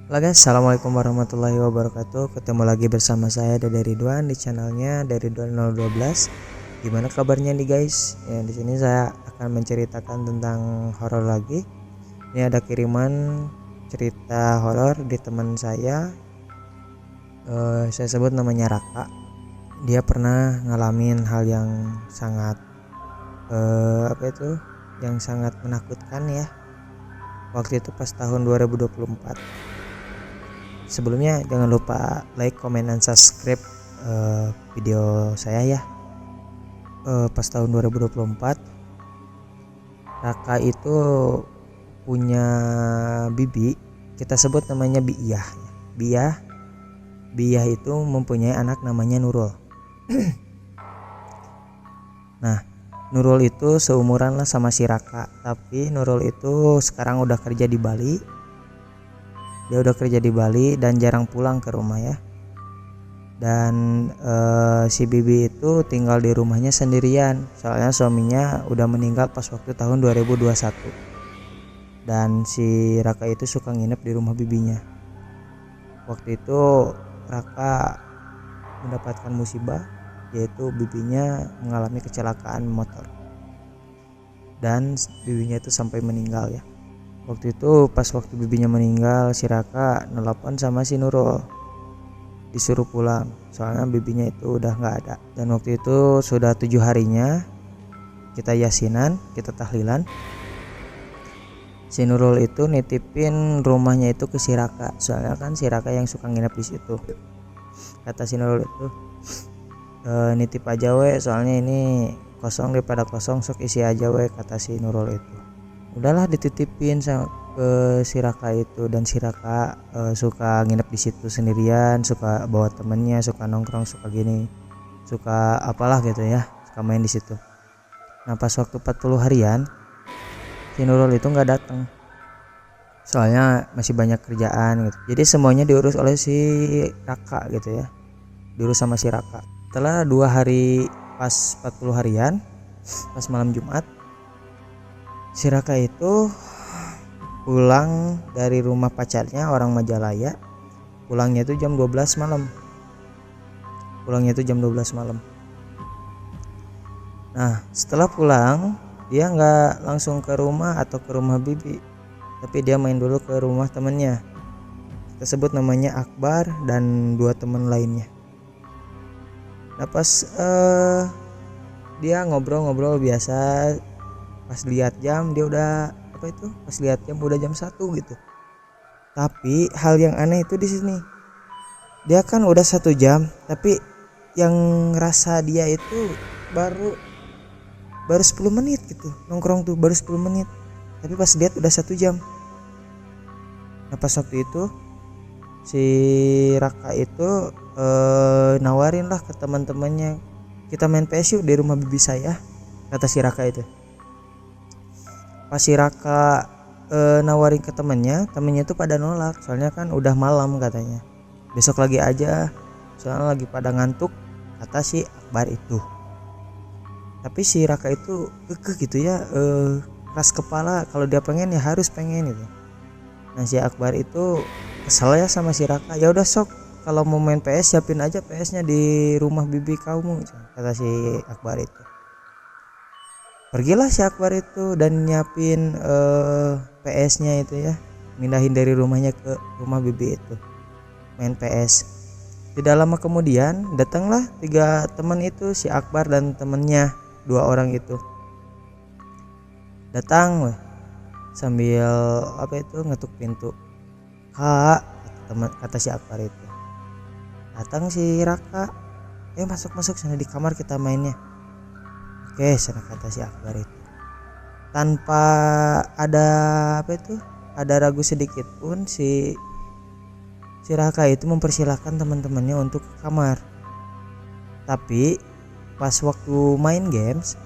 Halo guys, assalamualaikum warahmatullahi wabarakatuh. Ketemu lagi bersama saya Dede Ridwan di channelnya dari 012. Gimana kabarnya nih guys? Ya, di sini saya akan menceritakan tentang horor lagi. Ini ada kiriman cerita horor di teman saya. Saya sebut namanya Raka. Dia pernah ngalamin hal yang sangat yang sangat menakutkan ya. Waktu itu pas tahun 2024. Sebelumnya jangan lupa like, comment, dan subscribe video saya ya. Pas tahun 2024 Raka itu punya bibi, kita sebut namanya Biyah. Biyah itu mempunyai anak namanya Nurul. Nah, Nurul itu seumuran lah sama si Raka, tapi Nurul itu sekarang udah kerja di Bali. Dia udah kerja di Bali dan jarang pulang ke rumah ya. Dan si Bibi itu tinggal di rumahnya sendirian, soalnya suaminya udah meninggal pas waktu tahun 2021. Dan si Raka itu suka nginep di rumah bibinya. Waktu itu Raka mendapatkan musibah, yaitu bibinya mengalami kecelakaan motor. Dan bibinya itu sampai meninggal ya. Waktu itu pas waktu bibinya meninggal, si Raka nelpon sama si Nurul, disuruh pulang soalnya bibinya itu udah nggak ada. Dan waktu itu sudah 7 harinya kita yasinan, kita tahlilan. Si Nurul itu nitipin rumahnya itu ke si Raka, soalnya kan si Raka yang suka nginep di situ. Kata si Nurul itu, nitip aja we, soalnya ini kosong, daripada kosong sok isi aja we, kata si Nurul itu. Udahlah dititipin sama ke si Raka itu. Dan si Raka suka nginep di situ sendirian, suka bawa temennya, suka nongkrong, suka gini, suka apalah gitu ya, suka main di situ. Nah pas waktu 40 harian si Nurul itu nggak datang, soalnya masih banyak kerjaan gitu. Jadi semuanya diurus oleh si Raka gitu ya, diurus sama si Raka. Setelah 2 hari pas 40 harian, pas malam Jumat, si Raka itu pulang dari rumah pacarnya orang Majalaya. Pulangnya itu jam 12 malam. Nah setelah pulang, dia nggak langsung ke rumah atau ke rumah bibi, tapi dia main dulu ke rumah temennya. Kita sebut namanya Akbar dan 2 teman lainnya. Nah pas dia ngobrol-ngobrol biasa, pas lihat jam dia udah pas lihat jam udah jam 1 gitu. Tapi hal yang aneh itu di sini, dia kan udah 1 jam, tapi yang ngerasa dia itu baru 10 menit gitu, nongkrong tuh baru 10 menit, tapi pas lihat udah 1 jam. Nah pas waktu itu si Raka itu nawarin lah ke teman-temannya, kita main PS yuk di rumah bibi saya, kata si Raka itu. Pas si Raka nawarin ke temennya tuh pada nolak, soalnya kan udah malam katanya, besok lagi aja, soalnya lagi pada ngantuk, kata si Akbar itu. Tapi si Raka itu kekeh gitu ya, keras kepala, kalau dia pengen ya harus pengen gitu. Nah si Akbar itu kesel ya sama si Raka, ya udah sok, kalau mau main PS siapin aja PS-nya di rumah bibi kamu, kata si Akbar itu. Pergilah si Akbar itu dan nyiapin PS-nya itu ya, mindahin dari rumahnya ke rumah bibi itu, main PS. Tidak lama kemudian datanglah 3 teman itu, si Akbar dan temennya 2 orang itu datang sambil ngetuk pintu. Kak, kata si Akbar itu. Datang si Raka, masuk sana di kamar kita mainnya. Oke sana, kata si Akbar itu. Tanpa ada ada ragu sedikit pun, si Raka itu mempersilahkan teman-temannya untuk ke kamar. Tapi pas waktu main games,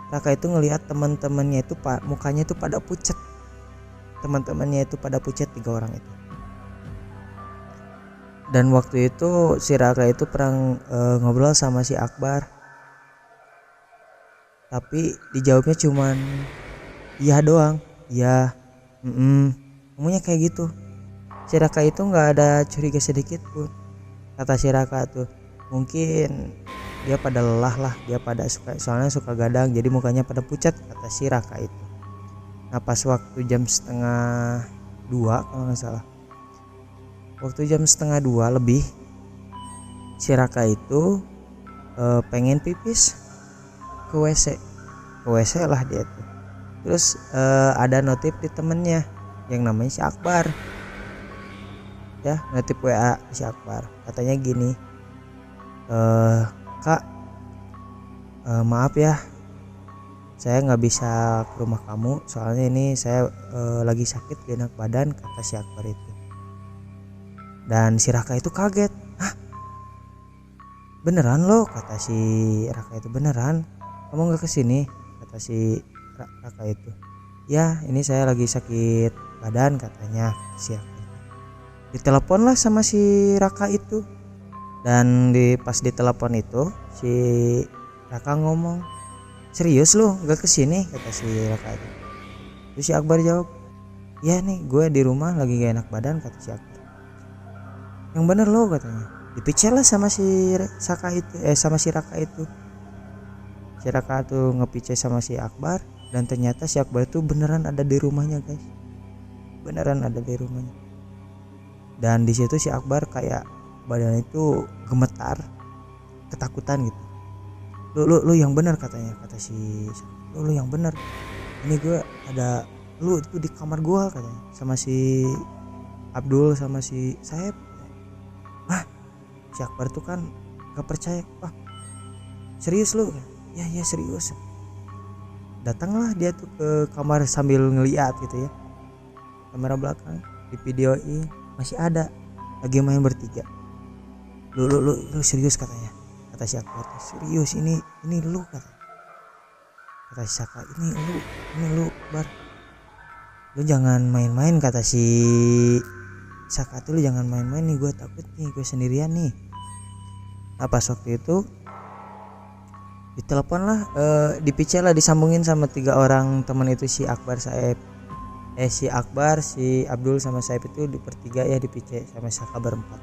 Raka itu ngelihat teman-temannya itu mukanya itu pada pucat. Teman-temannya itu pada pucat, 3 orang itu. Dan waktu itu si Raka itu pernah ngobrol sama si Akbar, tapi dijawabnya cuman iya doang, iya, ngomongnya kayak gitu. Si Raka itu nggak ada curiga sedikit pun. Kata si Raka tuh, mungkin dia pada lelah lah, dia pada suka, soalnya suka gadang, jadi mukanya pada pucat, kata si Raka itu. Nah pas waktu jam setengah 2 kalau nggak salah, waktu jam setengah 2 lebih, si Raka itu pengen pipis ke WC, lah dia tuh. Terus ada notif di temennya yang namanya si Akbar, ya, notif WA si Akbar, katanya gini, Kak, maaf ya, saya nggak bisa ke rumah kamu, soalnya ini saya lagi sakit gak enak badan, kata si Akbar itu. Dan si Raka itu kaget, hah, beneran lo, kata si Raka itu, beneran kamu nggak kesini, kata si Raka itu. Ya ini saya lagi sakit badan, katanya si Raka. Ditelepon lah sama si Raka itu, dan pas ditelepon itu si Raka ngomong, serius lu nggak kesini, kata si Raka itu. Terus si Akbar jawab, ya nih gue di rumah lagi gak enak badan, kata si Akbar. Yang bener lo, katanya. Dipicel lah sama si Saka itu, sama si Raka itu. Si Raka tuh ngepicel sama si Akbar, dan ternyata si Akbar itu beneran ada di rumahnya guys, beneran ada di rumahnya. Dan di situ si Akbar kayak badan itu gemetar, ketakutan gitu. Lu yang benar, katanya, kata si lu yang benar, ini gue ada lu itu di kamar gue, katanya, sama si Abdul sama si Saeb. Hah, si Akbar tuh kan gak percaya, wah serius lu? Ya serius. Datanglah dia tuh ke kamar sambil ngeliat gitu ya, kamera belakang di videoin masih ada lagi main bertiga. Lu serius, katanya, kata si Akbar, serius ini lu, kata si Saka, ini lu Bar, lu jangan main-main, kata si Saka tuh, lu jangan main-main nih, gue takut nih, gue sendirian nih. Nah pas waktu itu ditelepon lah, dipicel lah, disambungin sama 3 orang teman itu, si Akbar, Saeb, si Akbar, si Abdul sama Saib itu bertiga ya, dipicel sama Saka berempat.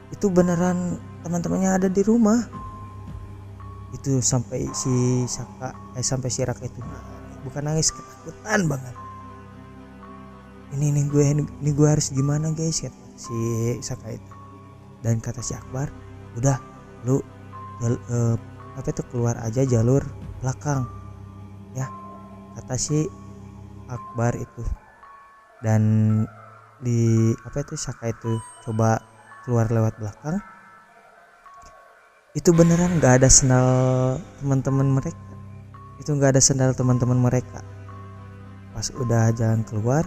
Itu beneran teman-temannya ada di rumah. Itu sampai si Saka sampai si Raka itu bukan nangis, ketakutan banget. Ini gue harus gimana guys, kata si Saka itu. Dan kata si Akbar, udah lu keluar aja jalur belakang ya, kata si Akbar itu. Dan di Saka itu coba keluar lewat belakang, itu beneran nggak ada sendal teman-teman mereka. Pas udah jalan keluar,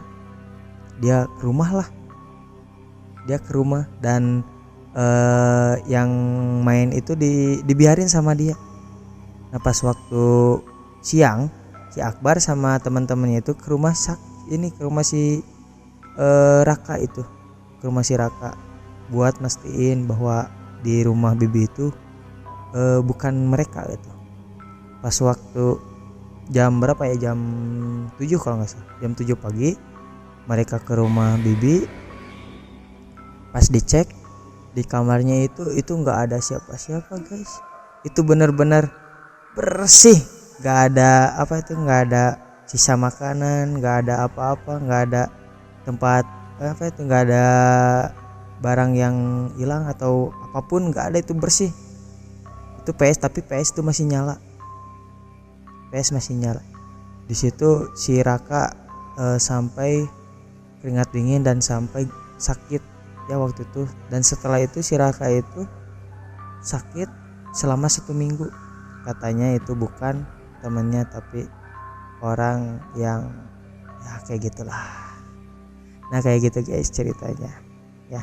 dia ke rumah dan yang main itu dibiarin sama dia. Nah pas waktu siang, si Akbar sama teman-temannya itu ke rumah si Raka itu, ke rumah si Raka buat mastiin bahwa di rumah Bibi itu bukan mereka gitu. Pas waktu jam berapa ya, jam 7 kalau nggak salah, jam 7 pagi mereka ke rumah Bibi. Pas dicek di kamarnya itu nggak ada siapa-siapa guys. Itu benar-benar bersih, nggak ada nggak ada sisa makanan, nggak ada apa-apa, nggak ada tempat nggak ada barang yang hilang atau apapun, nggak ada, itu bersih. Itu tapi PS itu masih nyala. Di situ si Raka sampai keringat dingin dan sampai sakit ya waktu itu. Dan setelah itu si Raka itu sakit selama 1 minggu. Katanya itu bukan temennya tapi orang yang ya kayak gitulah. Nah kayak gitu guys ceritanya ya.